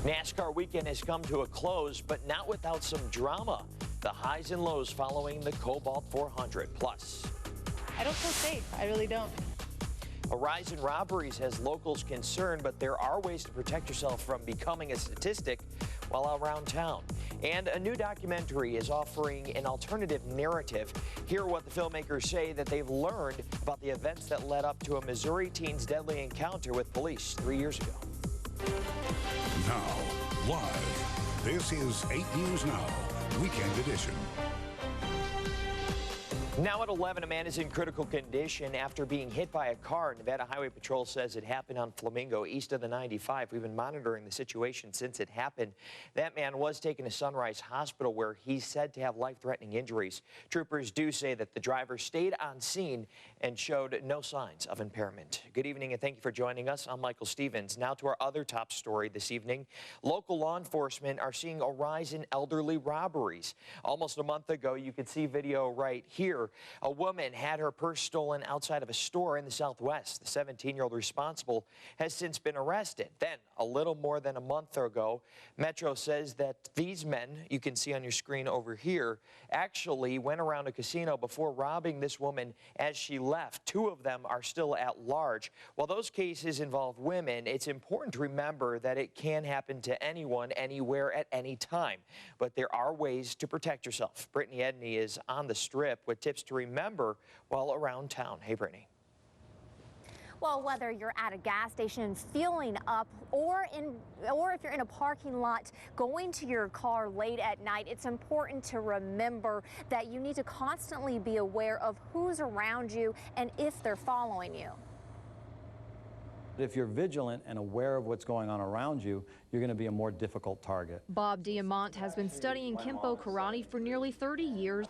NASCAR weekend has come to a close, but not without some drama. The highs and lows following the Cobalt 400. Plus, I don't feel safe. I really don't. A rise in robberies has locals concerned, but there are ways to protect yourself from becoming a statistic while around town. And a new documentary is offering an alternative narrative. Hear what the filmmakers say that they've learned about the events that led up to a Missouri teen's deadly encounter with police 3 years ago. Now, live, this is 8 News Now, Weekend Edition. Now at 11, a man is in critical condition after being hit by a car. Nevada Highway Patrol says it happened on Flamingo, east of the 95. We've been monitoring the situation since it happened. That man was taken to Sunrise Hospital, where he's said to have life-threatening injuries. Troopers do say that the driver stayed on scene and showed no signs of impairment. Good evening, and thank you for joining us. I'm Michael Stevens. Now to our other top story this evening. Local law enforcement are seeing a rise in elderly robberies. Almost a month ago, you could see video right here. A woman had her purse stolen outside of a store in the Southwest. The 17-year-old responsible has since been arrested. Then, a little more than a month ago, Metro says that these men, you can see on your screen over here, actually went around a casino before robbing this woman as she left. 2 of them are still at large. While those cases involve women, it's important to remember that it can happen to anyone, anywhere, at any time. But there are ways to protect yourself. Brittany Edney is on the Strip with tips to remember while around town. Hey, Brittany. Well, whether you're at a gas station fueling up or if you're in a parking lot going to your car late at night, it's important to remember that you need to constantly be aware of who's around you and if they're following you. If you're vigilant and aware of what's going on around you, you're going to be a more difficult target. Bob Diamant has been studying Kempo karate for nearly 30 years.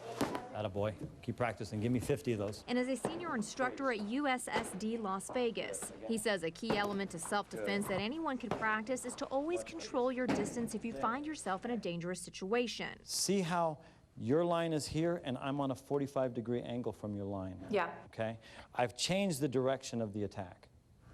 Attaboy. Keep practicing. Give me 50 of those. And is a senior instructor at USSD Las Vegas. He says a key element to self-defense that anyone can practice is to always control your distance if you find yourself in a dangerous situation. See how your line is here and I'm on a 45-degree angle from your line? Yeah. Okay? I've changed the direction of the attack.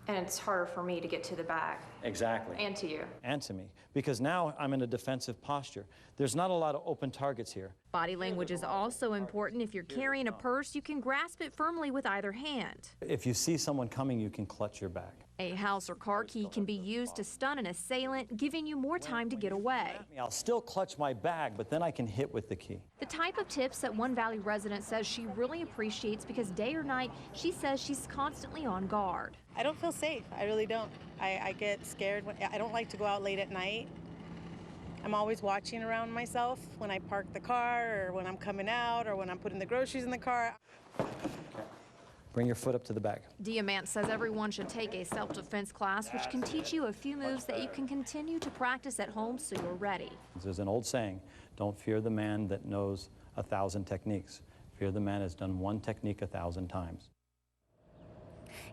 And it's harder for me to get to the back. Exactly. And to you. And to me. Because now I'm in a defensive posture. There's not a lot of open targets here. Body language is also important. If you're carrying a purse, you can grasp it firmly with either hand. If you see someone coming, you can clutch your back. A house or car key can be used to stun an assailant, giving you more time to get away. I'll still clutch my bag, but then I can hit with the key. The type of tips that one Valley resident says she really appreciates because day or night, she says she's constantly on guard. I don't feel safe. I really don't. I get scared. I don't like to go out late at night. I'm always watching around myself when I park the car or when I'm coming out or when I'm putting the groceries in the car. Bring your foot up to the back. Diamant says everyone should take a self-defense class, which can teach you a few moves that you can continue to practice at home so you're ready. There's an old saying, don't fear the man that knows 1,000 techniques. Fear the man has done one technique 1,000 times.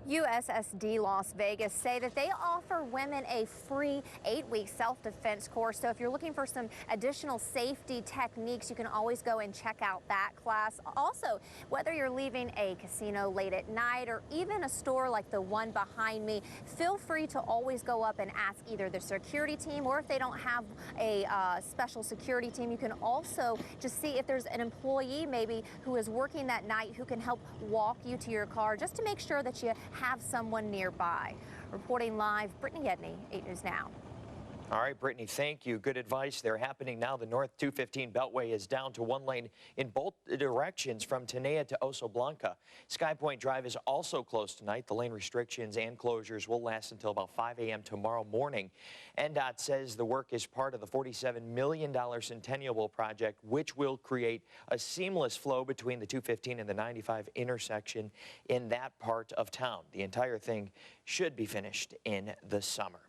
USSD Las Vegas say that they offer women a free 8-week self-defense course. So if you're looking for some additional safety techniques, you can always go and check out that class. Also, whether you're leaving a casino late at night or even a store like the one behind me, feel free to always go up and ask either the security team, or if they don't have a special security team, you can also just see if there's an employee maybe who is working that night who can help walk you to your car, just to make sure that you have someone nearby. Reporting live, Brittany Edney, 8 News Now. All right, Brittany, thank you. Good advice there. Happening now, the North 215 Beltway is down to 1 lane in both directions from Tenaya to Oso Blanca. Sky Point Drive is also closed tonight. The lane restrictions and closures will last until about 5 a.m. tomorrow morning. NDOT says the work is part of the $47 million Centennial project, which will create a seamless flow between the 215 and the 95 intersection in that part of town. The entire thing should be finished in the summer.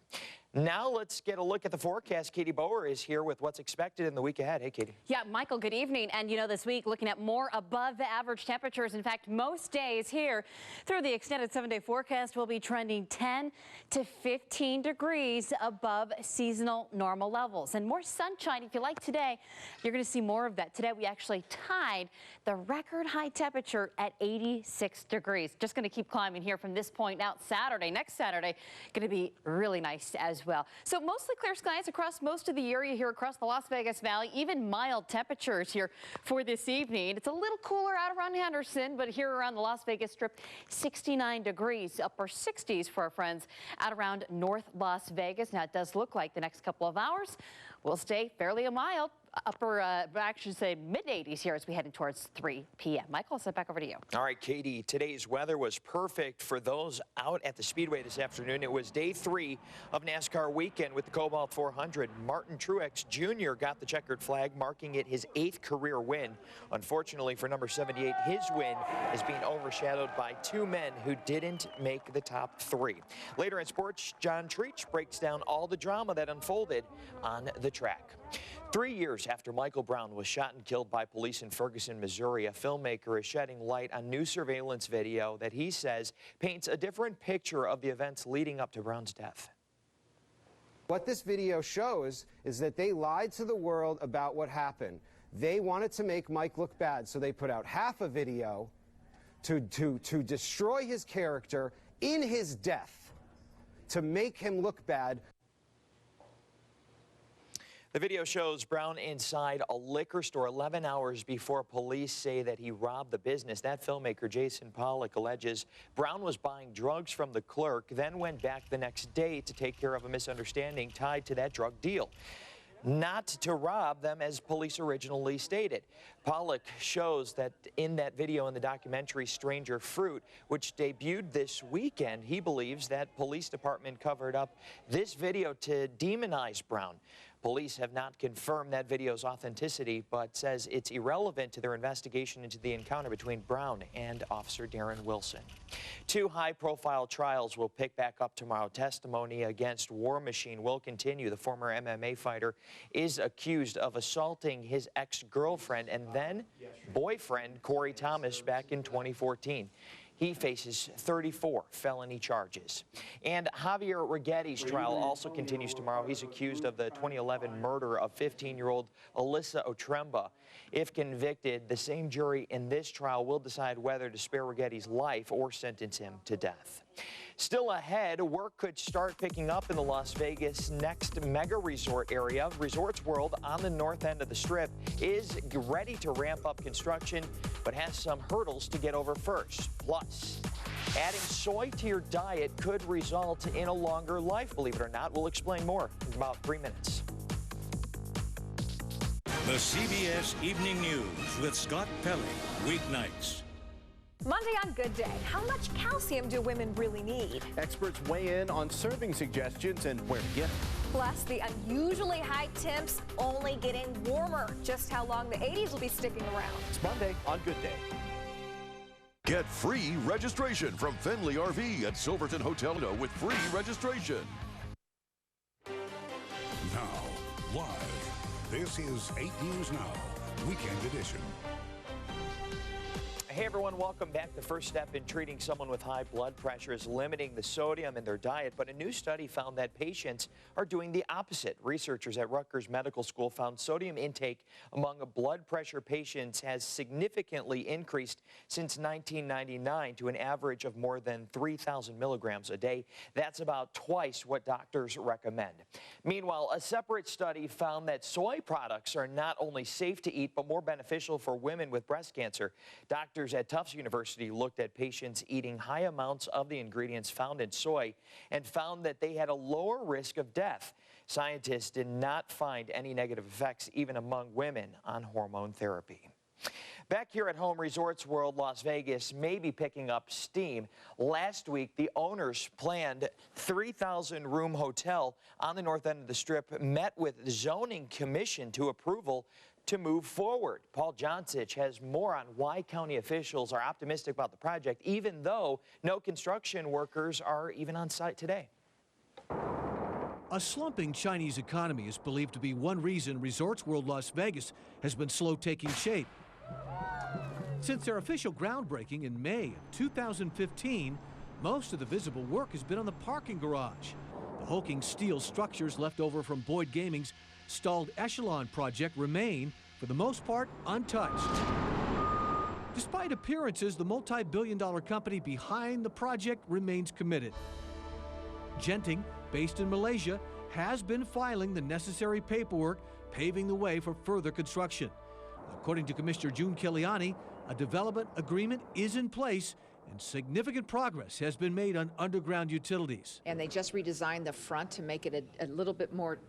Now let's get a look at the forecast. Katie Boer is here with what's expected in the week ahead. Hey, Katie. Yeah, Michael, good evening. And you know, this week looking at more above the average temperatures. In fact, most days here through the extended 7-day forecast will be trending 10 to 15 degrees above seasonal normal levels. And more sunshine. If you like today, you're going to see more of that. Today we actually tied the record high temperature at 86 degrees. Just going to keep climbing here from this point out. Saturday, next Saturday, going to be really nice as as well. So mostly clear skies across most of the area here across the Las Vegas Valley, even mild temperatures here for this evening. It's a little cooler out around Henderson, but here around the Las Vegas Strip, 69 degrees, upper 60s for our friends out around North Las Vegas. Now, it does look like the next couple of hours will stay fairly mild, I should say mid-80s here as we head towards 3 p.m. Michael, I'll send it back over to you. All right, Katie, today's weather was perfect for those out at the Speedway this afternoon. It was day 3 of NASCAR weekend with the Cobalt 400. Martin Truex Jr. got the checkered flag, marking it his 8th career win. Unfortunately for number 78, his win is being overshadowed by 2 men who didn't make the top 3. Later in sports, Jon Tritsch breaks down all the drama that unfolded on the track. 3 years after Michael Brown was shot and killed by police in Ferguson, Missouri, a filmmaker is shedding light on new surveillance video that he says paints a different picture of the events leading up to Brown's death. What this video shows is that they lied to the world about what happened. They wanted to make Mike look bad, so they put out half a video to destroy his character in his death, to make him look bad. The video shows Brown inside a liquor store 11 hours before police say that he robbed the business. That filmmaker, Jason Pollock, alleges Brown was buying drugs from the clerk, then went back the next day to take care of a misunderstanding tied to that drug deal, not to rob them as police originally stated. Pollock shows that in that video in the documentary Stranger Fruit, which debuted this weekend, he believes that police department covered up this video to demonize Brown. Police have not confirmed that video's authenticity, but says it's irrelevant to their investigation into the encounter between Brown and Officer Darren Wilson. 2 high-profile trials will pick back up tomorrow. Testimony against War Machine will continue. The former MMA fighter is accused of assaulting his ex-girlfriend and then boyfriend, Corey Thomas, back in 2014. He faces 34 felony charges. And Javier Righetti's trial also continues tomorrow. He's accused of the 2011 murder of 15-year-old Alyssa Otremba. If convicted, the same jury in this trial will decide whether to spare Righetti's life or sentence him to death. Still ahead, work could start picking up in the Las Vegas next mega resort area. Resorts World on the north end of the Strip is ready to ramp up construction, but has some hurdles to get over first. Plus, adding soy to your diet could result in a longer life, believe it or not. We'll explain more in about 3 minutes. The CBS Evening News with Scott Pelley, weeknights. Monday on Good Day, how much calcium do women really need? Experts weigh in on serving suggestions and where to get it. Plus, the unusually high temps only getting warmer. Just how long the 80s will be sticking around. It's Monday on Good Day. Get free registration from Finley RV at Silverton Hotel with free registration. Now, live, this is 8 News Now, Weekend Edition. Hey everyone, welcome back. The first step in treating someone with high blood pressure is limiting the sodium in their diet, but a new study found that patients are doing the opposite. Researchers at Rutgers Medical School found sodium intake among blood pressure patients has significantly increased since 1999 to an average of more than 3,000 milligrams a day. That's about twice what doctors recommend. Meanwhile, a separate study found that soy products are not only safe to eat, but more beneficial for women with breast cancer. Doctors at Tufts University looked at patients eating high amounts of the ingredients found in soy and found that they had a lower risk of death. Scientists did not find any negative effects even among women on hormone therapy. Back here at home, Resorts World Las Vegas may be picking up steam. Last week, the owners planned 3,000-room hotel on the north end of the Strip met with the zoning commission to approval to move forward. Paul Jon Tritsch has more on why county officials are optimistic about the project, even though no construction workers are even on site today. A slumping Chinese economy is believed to be one reason Resorts World Las Vegas has been slow taking shape. Since their official groundbreaking in May of 2015, most of the visible work has been on the parking garage. The hulking steel structures left over from Boyd Gaming's stalled Echelon project remain, for the most part, untouched. Despite appearances, the multi-billion-dollar company behind the project remains committed. Genting, based in Malaysia, has been filing the necessary paperwork, paving the way for further construction. According to Commissioner June Kiliani, a development agreement is in place and significant progress has been made on underground utilities. And they just redesigned the front to make it a little bit more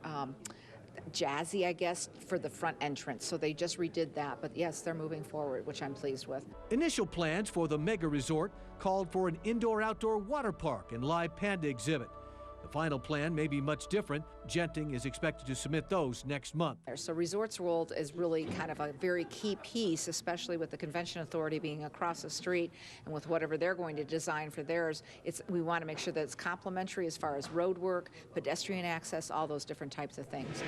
jazzy, I guess, for the front entrance. So they just redid that. But yes, they're moving forward, which I'm pleased with. Initial plans for the mega resort called for an indoor-outdoor water park and live panda exhibit. The final plan may be much different. Genting is expected to submit those next month. So Resorts World is really kind of a very key piece, especially with the Convention Authority being across the street and with whatever they're going to design for theirs. We want to make sure that it's complementary as far as road work, pedestrian access, all those different types of things.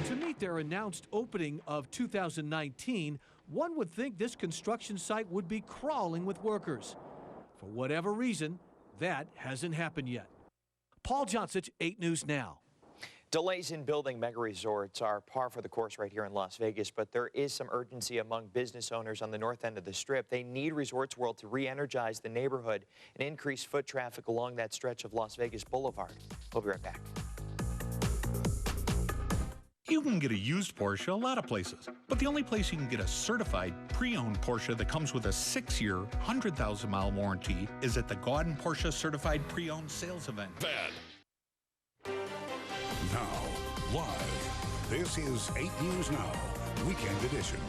To meet their announced opening of 2019, one would think this construction site would be crawling with workers. For whatever reason, that hasn't happened yet. Paul Johnson, 8 News Now. Delays in building mega resorts are par for the course right here in Las Vegas, but there is some urgency among business owners on the north end of the Strip. They need Resorts World to re-energize the neighborhood and increase foot traffic along that stretch of Las Vegas Boulevard. We'll be right back. You can get a used Porsche a lot of places, but the only place you can get a certified pre-owned Porsche that comes with a 6-year, 100,000-mile warranty is at the Gaudin Porsche Certified Pre-Owned Sales Event. Now, live, this is 8 News Now, Weekend Edition.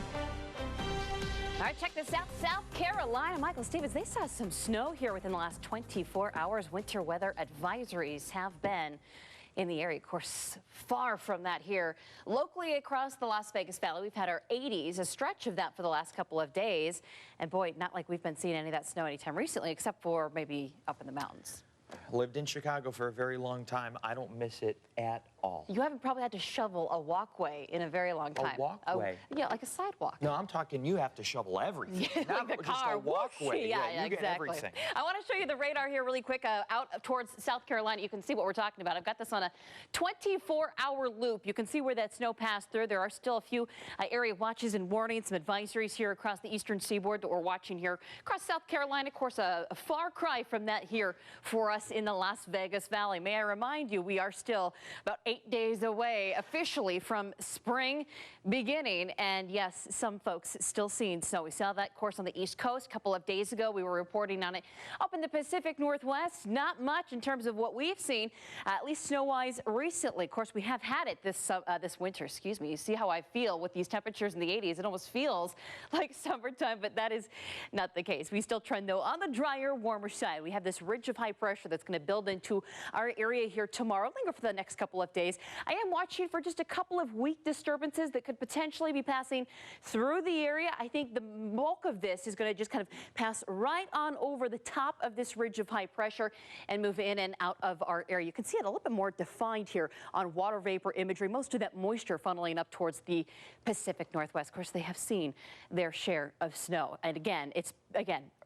All right, check this out. South Carolina, Michael Stevens, they saw some snow here within the last 24 hours. Winter weather advisories have been in the area. Of course, far from that here. Locally across the Las Vegas Valley, we've had our 80s, a stretch of that for the last couple of days. And boy, not like we've been seeing any of that snow anytime recently, except for maybe up in the mountains. Lived in Chicago for a very long time. I don't miss it at all. You haven't probably had to shovel a walkway in a very long time. A walkway? Yeah, like a sidewalk. No, I'm talking you have to shovel everything. Yeah, Not like a just car. a walkway. Yeah, you get exactly. everything. I want to show you the radar here really quick out towards South Carolina. You can see what we're talking about. I've got this on a 24-hour loop. You can see where that snow passed through. There are still a few area watches and warnings, some advisories here across the eastern seaboard that we're watching here across South Carolina. Of course, a far cry from that here for us in the Las Vegas Valley. May I remind you, we are still about 8 days away officially from spring beginning, and yes, some folks still seeing snow. We saw that, of course, on the East Coast a couple of days ago. We were reporting on it up in the Pacific Northwest. Not much in terms of what we've seen, at least snow-wise recently. Of course, we have had it this winter. Excuse me. You see how I feel with these temperatures in the 80s. It almost feels like summertime, but that is not the case. We still trend, though, on the drier, warmer side. We have this ridge of high pressure that's going to build into our area here tomorrow, linger for the next couple of days. I am watching for just a couple of weak disturbances that could potentially be passing through the area. I think the bulk of this is going to just kind of pass right on over the top of this ridge of high pressure and move in and out of our area. You can see it a little bit more defined here on water vapor imagery. Most of that moisture funneling up towards the Pacific Northwest. Of course, they have seen their share of snow. And again, it's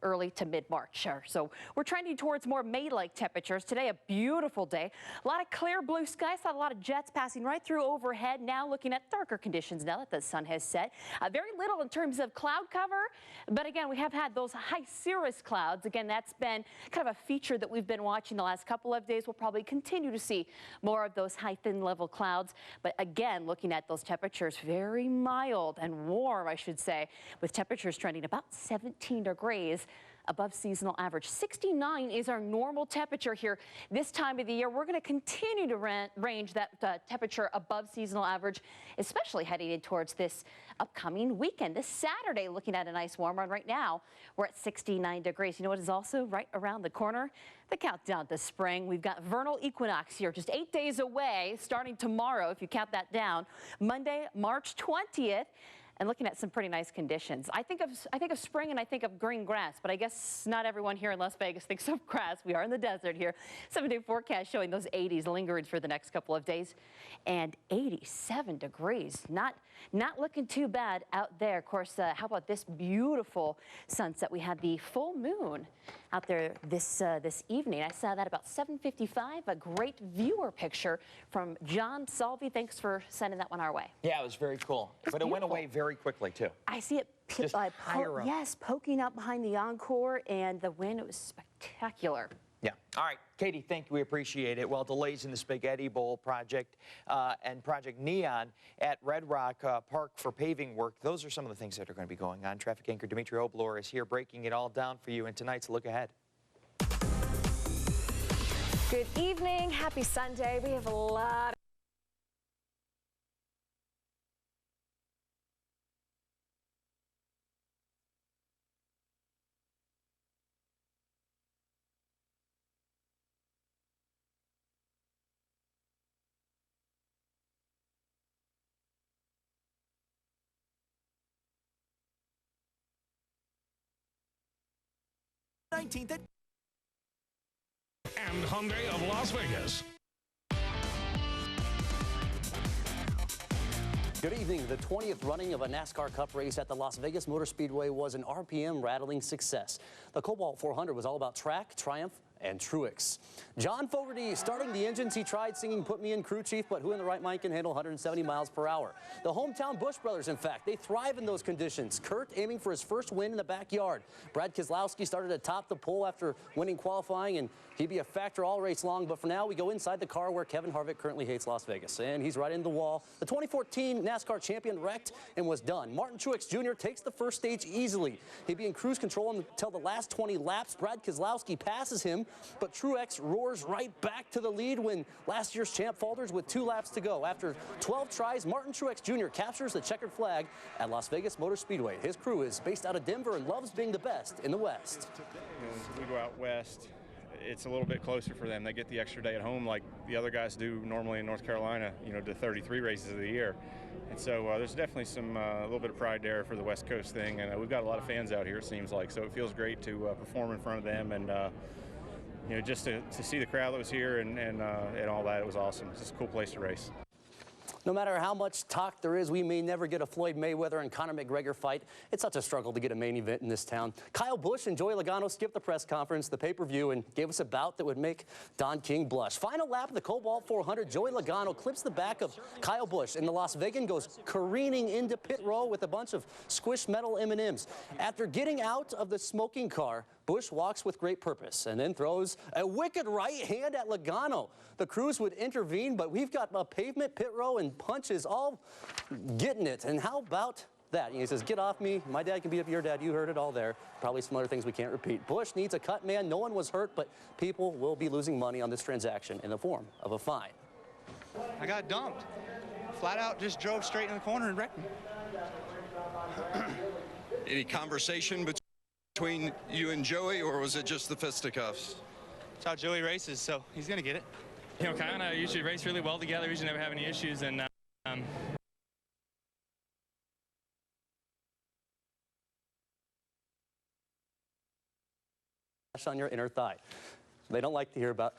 early to mid-March. So we're trending towards more May-like temperatures. Today, a beautiful day. A lot of clear blue skies. Saw a lot of jets passing right through overhead. Now looking at darker conditions now that the sun has set. Very little in terms of cloud cover. But again, we have had those high cirrus clouds. Again, that's been kind of a feature that we've been watching the last couple of days. We'll probably continue to see more of those high thin level clouds. But again, looking at those temperatures, very mild and warm, I should say, with temperatures trending about 17 degrees above seasonal average. 69 is our normal temperature here this time of the year. We're going to continue to range that temperature above seasonal average, especially heading in towards this upcoming weekend. This Saturday, looking at a nice warm run. Right now, we're at 69 degrees. You know what is also right around the corner? The countdown to spring. We've got vernal equinox here, just 8 days away, starting tomorrow, if you count that down. Monday, March 20th. And looking at some pretty nice conditions. I think of spring and I think of green grass, but I guess not everyone here in Las Vegas thinks of grass. We are in the desert here. 7-day forecast showing those 80s lingering for the next couple of days. And 87 degrees. Not looking too bad out there. Of course, how about this beautiful sunset? We had the full moon out there this evening. I saw that about 7:55. A great viewer picture from John Salvi. Thanks for sending that one our way. Yeah, it was very cool. But it went away very quickly, too. I see it higher up. Yes, poking up behind the Encore and the wind. It was spectacular. Yeah. All right, Katie, thank you. We appreciate it. Well, delays in the Spaghetti Bowl project and Project Neon at Red Rock Park for paving work. Those are some of the things that are going to be going on. Traffic anchor Dimitri Oblor is here breaking it all down for you in tonight's Look Ahead. Good evening. Happy Sunday. We have a lot. And Hyundai of Las Vegas. Good evening. The 20th running of a NASCAR Cup race at the Las Vegas Motor Speedway was an RPM-rattling success. The Cobalt 400 was all about track, triumph, and Truex. John Fogerty starting the engines. He tried singing "Put Me in Crew Chief," but who in the right mind can handle 170 miles per hour? The hometown Busch brothers, in fact, they thrive in those conditions. Kurt aiming for his first win in the backyard. Brad Keselowski started atop the pole after winning qualifying, and he'd be a factor all race long. But for now, we go inside the car where Kevin Harvick currently hates Las Vegas, and he's right in the wall. The 2014 NASCAR champion wrecked and was done. Martin Truex Jr. takes the first stage easily. He'd be in cruise control until the last 20 laps. Brad Keselowski passes him, but Truex roars right back to the lead when last year's champ falters with 2 laps to go. After 12 tries, Martin Truex Jr. captures the checkered flag at Las Vegas Motor Speedway. His crew is based out of Denver and loves being the best in the West. As we go out west, it's a little bit closer for them. They get the extra day at home like the other guys do normally in North Carolina, to 33 races of the year. And so there's definitely some a little bit of pride there for the West Coast thing. And we've got a lot of fans out here, it seems like. So it feels great to perform in front of them and just to see the crowd that was here and all that. It was awesome. It's just a cool place to race. No matter how much talk there is, we may never get a Floyd Mayweather and Conor McGregor fight. It's such a struggle to get a main event in this town. Kyle Busch and Joey Logano skipped the press conference, the pay-per-view, and gave us a bout that would make Don King blush. Final lap of the Cobalt 400, Joey Logano clips the back of Kyle Busch, and the Las Vegan goes careening into pit row with a bunch of squished metal M&Ms. After getting out of the smoking car, Busch walks with great purpose and then throws a wicked right hand at Logano. The crews would intervene, but we've got a pavement, pit row, and punches all getting it. And how about that? He says, "Get off me. My dad can beat up your dad." You heard it all there. Probably some other things we can't repeat. Busch needs a cut man. No one was hurt, but people will be losing money on this transaction in the form of a fine. I got dumped. Flat out just drove straight in the corner and wrecked me. Any conversation between you and Joey, or was it just the fisticuffs? That's how Joey races, so he's going to get it. Kyle and I usually race really well together. We usually never have any issues, and on your inner thigh. They don't like to hear about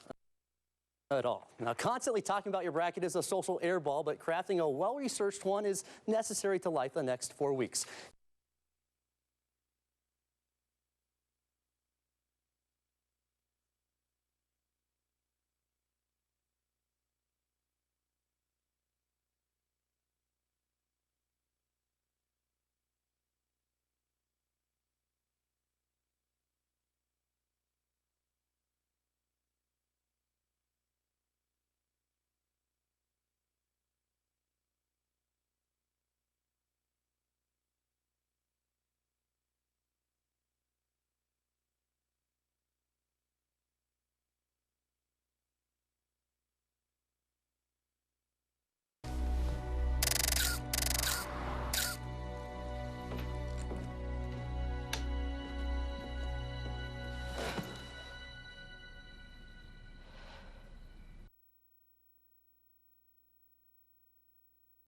at all. Now, constantly talking about your bracket is a social airball, but crafting a well-researched one is necessary to life the next 4 weeks.